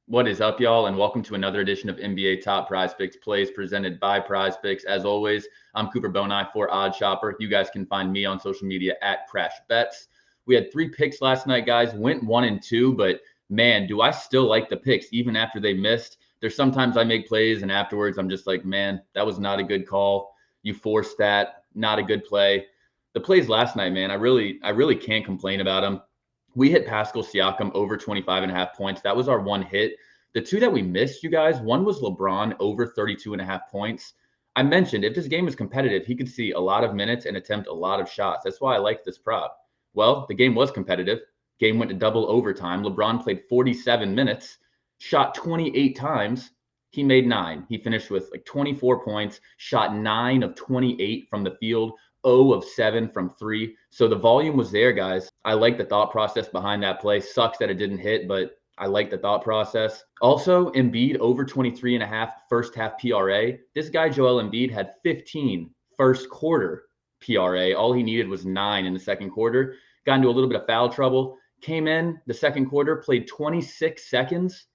What is up, y'all, and welcome to another edition of NBA Top PrizePicks Plays presented by PrizePicks. As always, I'm Cooper Bonai for Odd Shopper. You guys can find me on social media at Crash Bets. We had 3 picks last night, guys. Went 1 and 2, but man, do I still like the picks even after they missed. There's sometimes I make plays and afterwards I'm just like, man, that was not a good call. You forced that. Not a good play. The plays last night, man, I really can't complain about them. We hit Pascal Siakam over 25.5 points. That was our one hit. The 2 that we missed, you guys, one was LeBron over 32.5 points. I mentioned if this game was competitive, he could see a lot of minutes and attempt a lot of shots. That's why I like this prop. Well, the game was competitive. Game went to double overtime. LeBron played 47 minutes, shot 28 times. He made 9. He finished with like 24 points, shot 9 of 28 from the field, 0 of 7 from 3. So the volume was there, guys. I like the thought process behind that play. Sucks that it didn't hit, but I like the thought process. Also, Embiid over 23.5 first half PRA. This guy, Joel Embiid, had 15 first quarter PRA. All he needed was 9 in the second quarter. Got into a little bit of foul trouble. Came in the second quarter, played 26 seconds,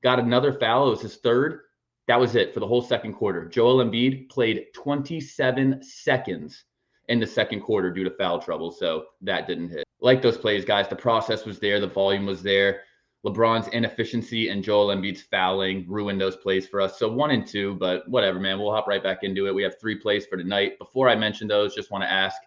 got another foul. It was his third. That was it for the whole second quarter. Joel Embiid played 27 seconds in the second quarter due to foul trouble, so that didn't hit. Like those plays, guys, the process was there, the volume was there. LeBron's inefficiency and Joel Embiid's fouling ruined those plays for us. So 1 and 2, but whatever, man. We'll hop right back into it. We have 3 plays for tonight. Before I mention those, just want to ask,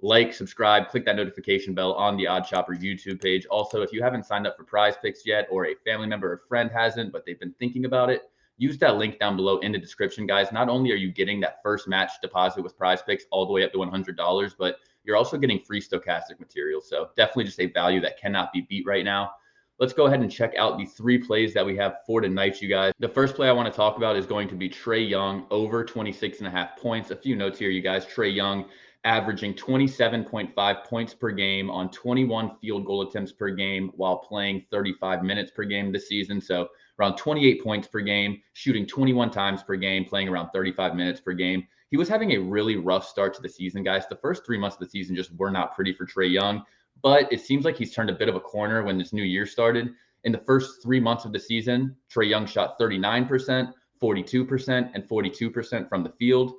like, subscribe, click that notification bell on the Odd Shopper YouTube page. Also, if you haven't signed up for PrizePicks yet, or a family member or friend hasn't, but they've been thinking about it, use that link down below in the description, guys. Not only are you getting that first match deposit with PrizePicks all the way up to $100, but you're also getting free stochastic material. So definitely just a value that cannot be beat right now. Let's go ahead and check out the 3 plays that we have for tonight, you guys. The first play I want to talk about is going to be Trae Young over 26.5 points. A few notes here, you guys. Trae Young averaging 27.5 points per game on 21 field goal attempts per game while playing 35 minutes per game this season. So around 28 points per game, shooting 21 times per game, playing around 35 minutes per game. He was having a really rough start to the season, guys. The first 3 months of the season just were not pretty for Trae Young, but it seems like he's turned a bit of a corner when this new year started. In the first 3 months of the season, Trae Young shot 39%, 42%, and 42% from the field.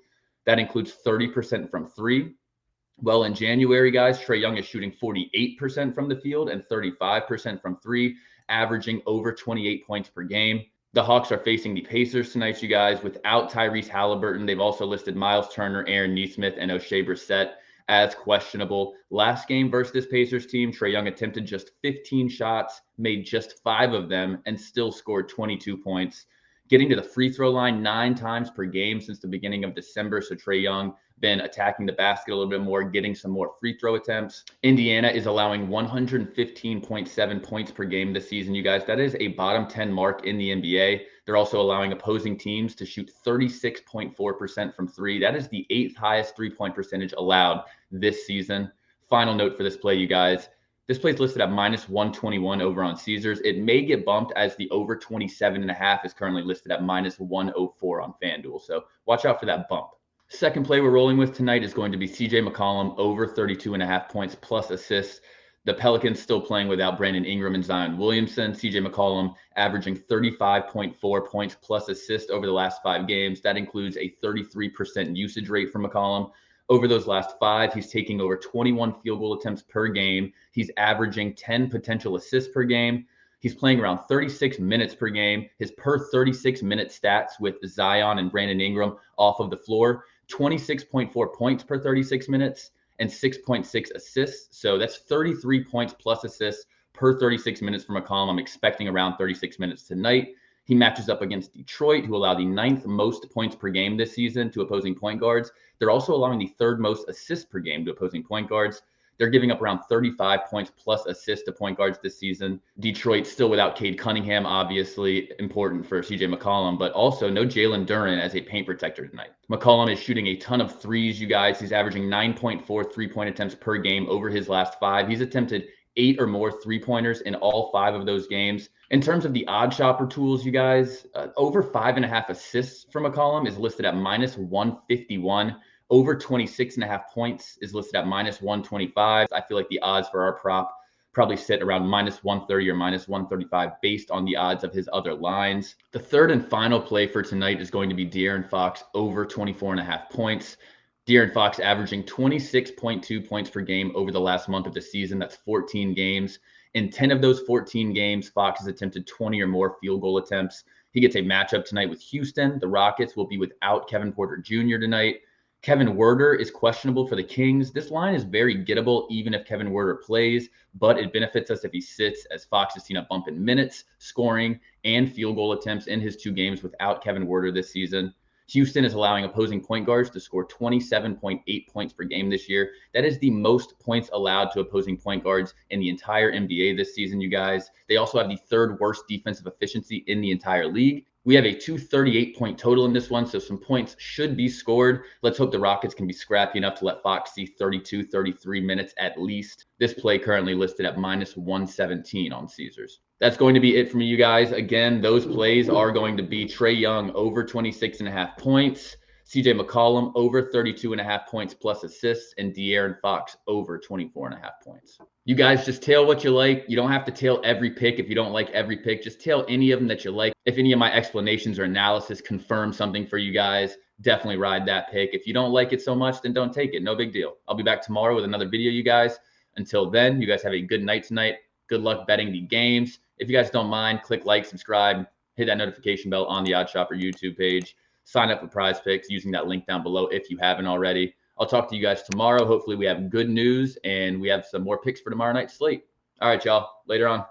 That includes 30% from 3. Well, in January, guys, Trae Young is shooting 48% from the field and 35% from 3, averaging over 28 points per game. The Hawks are facing the Pacers tonight, you guys. Without Tyrese Halliburton, they've also listed Miles Turner, Aaron Nesmith, and O'Shea Brissett as questionable. Last game versus this Pacers team, Trae Young attempted just 15 shots, made just 5 of them, and still scored 22 points. Getting to the free throw line 9 times per game since the beginning of December. So Trae Young been attacking the basket a little bit more, getting some more free throw attempts. Indiana is allowing 115.7 points per game this season, you guys. That is a bottom 10 mark in the NBA. They're also allowing opposing teams to shoot 36.4% from 3. That is the 8th highest 3-point percentage allowed this season. Final note for this play, you guys. This play is listed at minus 121 over on Caesars. It may get bumped as the over 27.5 is currently listed at minus 104 on FanDuel. So watch out for that bump. Second play we're rolling with tonight is going to be CJ McCollum over 32.5 points plus assists. The Pelicans still playing without Brandon Ingram and Zion Williamson. CJ McCollum averaging 35.4 points plus assists over the last 5 games. That includes a 33% usage rate for McCollum. Over those last 5, he's taking over 21 field goal attempts per game. He's averaging 10 potential assists per game. He's playing around 36 minutes per game. His per 36-minute stats with Zion and Brandon Ingram off of the floor, 26.4 points per 36 minutes and 6.6 assists. So that's 33 points plus assists per 36 minutes for McCollum. I'm expecting around 36 minutes tonight. He matches up against Detroit, who allow the 9th most points per game this season to opposing point guards. They're also allowing the 3rd most assists per game to opposing point guards. They're giving up around 35 points plus assists to point guards this season. Detroit still without Cade Cunningham, obviously important for CJ McCollum, but also no Jalen Duren as a paint protector tonight. McCollum is shooting a ton of threes, you guys. He's averaging 9.4 3-point attempts per game over his last 5. He's attempted 8 or more 3-pointers in all 5 of those games. In terms of the odd shopper tools, you guys, over 5.5 assists from McCollum is listed at minus 151. Over 26.5 points is listed at minus 125. I feel like the odds for our prop probably sit around -130 or -135 based on the odds of his other lines. The third and final play for tonight is going to be De'Aaron Fox over 24.5 points. De'Aaron Fox averaging 26.2 points per game over the last month of the season. That's 14 games. In 10 of those 14 games, Fox has attempted 20 or more field goal attempts. He gets a matchup tonight with Houston. The Rockets will be without Kevin Porter Jr. tonight. Kevin Huerter is questionable for the Kings. This line is very gettable even if Kevin Huerter plays, but it benefits us if he sits, as Fox has seen a bump in minutes, scoring, and field goal attempts in his 2 games without Kevin Huerter this season. Houston is allowing opposing point guards to score 27.8 points per game this year. That is the most points allowed to opposing point guards in the entire NBA this season, you guys. They also have the 3rd worst defensive efficiency in the entire league. We have a 238-point total in this one, so some points should be scored. Let's hope the Rockets can be scrappy enough to let Fox see 32, 33 minutes at least. This play currently listed at -117 on Caesars. That's going to be it for me, you guys. Again, those plays are going to be Trae Young over 26.5 points, CJ McCollum over 32.5 points plus assists, and De'Aaron Fox over 24.5 points. You guys just tail what you like. You don't have to tail every pick if you don't like every pick. Just tail any of them that you like. If any of my explanations or analysis confirm something for you guys, definitely ride that pick. If you don't like it so much, then don't take it. No big deal. I'll be back tomorrow with another video, you guys. Until then, you guys have a good night tonight. Good luck betting the games. If you guys don't mind, click like, subscribe, hit that notification bell on the OddsShopper YouTube page. Sign up for PrizePicks using that link down below if you haven't already. I'll talk to you guys tomorrow. Hopefully we have good news and we have some more picks for tomorrow night's slate. All right, y'all. Later on.